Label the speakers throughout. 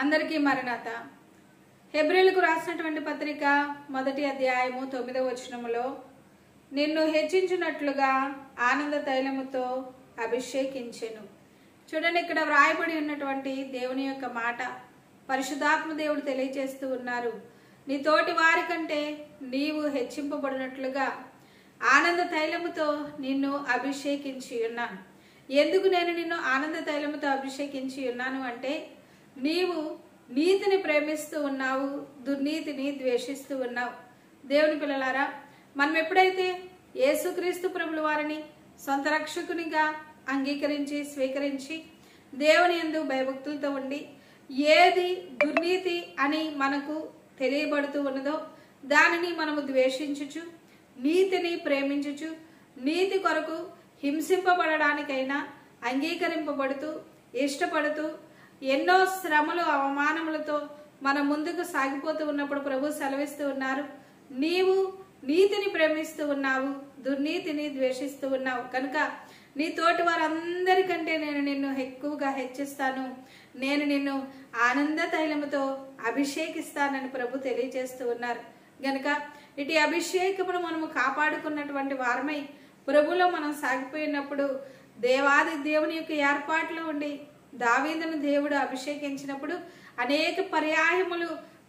Speaker 1: అందరికీ మరణాత. హెబ్రీలకు రాసినటువంటి పత్రిక 1వ అధ్యాయము 9వ వచనములో నిన్ను హెచ్చించినట్లుగా ఆనంద తైలముతో అభిషేకించెను. చూడండి, ఇక్కడ వ్రాయబడి ఉన్నటువంటి దేవుని యొక్క మాట పరిశుద్ధాత్మ దేవుడు తెలియజేస్తూ ఉన్నారు. నీ తోటి వారి కంటే నీవు హెచ్చింపబడినట్లుగా ఆనంద తైలముతో నిన్ను అభిషేకించి ఉన్నాను. ఎందుకు నేను నిన్ను ఆనంద తైలముతో అభిషేకించి ఉన్నాను అంటే, నీవు నీతిని ప్రేమిస్తూ ఉన్నావు, దుర్నీతిని ద్వేషిస్తూ ఉన్నావు. దేవుని పిల్లలారా, మనం ఎప్పుడైతే యేసుక్రీస్తు ప్రభుల వారిని సొంత రక్షకునిగా అంగీకరించి స్వీకరించి దేవుని యందు భయభక్తులతో ఉండి ఏది దుర్నీతి అని మనకు తెలియబడుతూ ఉన్నదో దానిని మనము ద్వేషించుచు, నీతిని ప్రేమించుచు, నీతి కొరకు హింసింపబడడానికైనా అంగీకరింపబడుతూ ఇష్టపడుతూ ఎన్నో శ్రమలు అవమానములతో మన ముందుకు సాగిపోతూ ఉన్నప్పుడు ప్రభు సెలవిస్తూ ఉన్నారు, నీవు నీతిని ప్రేమిస్తూ ఉన్నావు, దుర్నీతిని ద్వేషిస్తూ ఉన్నావు కనుక నీ తోటి వారందరికంటే నేను నిన్ను ఎక్కువగా హెచ్చిస్తాను, నేను నిన్ను ఆనంద తైలముతో అభిషేకిస్తానని ప్రభు తెలియజేస్తూ ఉన్నారు. గనుక ఇటు అభిషేకమును మనము కాపాడుకున్నటువంటి వారమై ప్రభులో మనం సాగిపోయినప్పుడు దేవాది దేవుని యొక్క ఏర్పాట్లో ఉండి దావీదును దేవుడు అభిషేకించినప్పుడు అనేక పర్యాయములు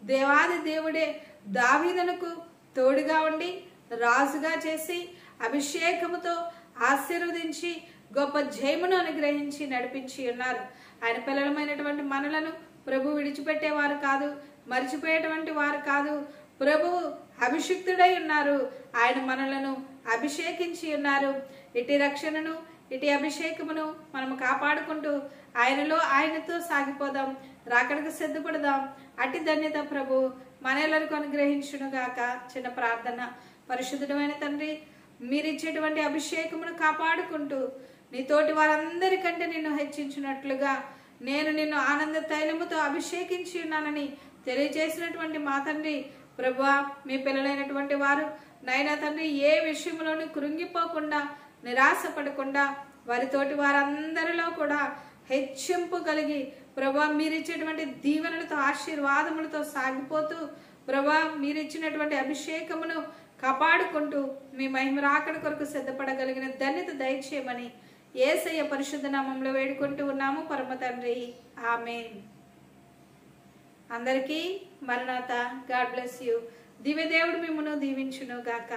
Speaker 1: దేవాది దేవుడే దావీదునకు తోడుగా ఉండి రాజుగా చేసి అభిషేకముతో ఆశీర్వదించి గొప్ప జయమును అనుగ్రహించి నడిపించి ఉన్నారు. ఆయన పిల్లలమైనటువంటి మనలను ప్రభు విడిచిపెట్టేవారు కాదు, మరిచిపోయేటువంటి వారు కాదు. ప్రభువు అభిషిక్తుడై ఉన్నారు, ఆయన మనలను అభిషేకించి ఉన్నారు. ఇటు రక్షణను ఇటు అభిషేకమును మనము కాపాడుకుంటూ ఆయనతో సాగిపోదాం, రాకడకు సిద్ధపడదాం. అట్టి ధన్యత ప్రభు మనలను అనుగ్రహించును గాక. చిన్న ప్రార్థన. పరిశుద్ధుడమైన తండ్రి, మీరిచ్చేటువంటి అభిషేకమును కాపాడుకుంటూ నీ తోటి వారందరికంటే నిన్ను హెచ్చించినట్లుగా నేను నిన్ను ఆనంద తైలముతో అభిషేకించి ఉన్నానని తెలియజేసినటువంటి మా తండ్రి ప్రభువా, మీ పిల్లలైనటువంటి వారు నైనా తండ్రి ఏ విషయంలోనూ కృంగిపోకుండా నిరాశపడకుండా వారితోటి వారందరిలో కూడా హెచ్చింపు కలిగి ప్రభా మీరిచ్చేటువంటి దీవెనలతో ఆశీర్వాదములతో సాగిపోతూ ప్రభా మీరిచ్చినటువంటి అభిషేకమును కాపాడుకుంటూ మీ మహిమ రాకడ కొరకు సిద్ధపడగలిగిన ధన్యత దయచేయమని యేసయ్య పరిశుద్ధ నామములో వేడుకుంటూ ఉన్నాము పరమ తండ్రి. ఆమేన్. అందరికీ మరణాత. God bless you. దివ్య దేవుడు మిమ్మును దీవించును గాక.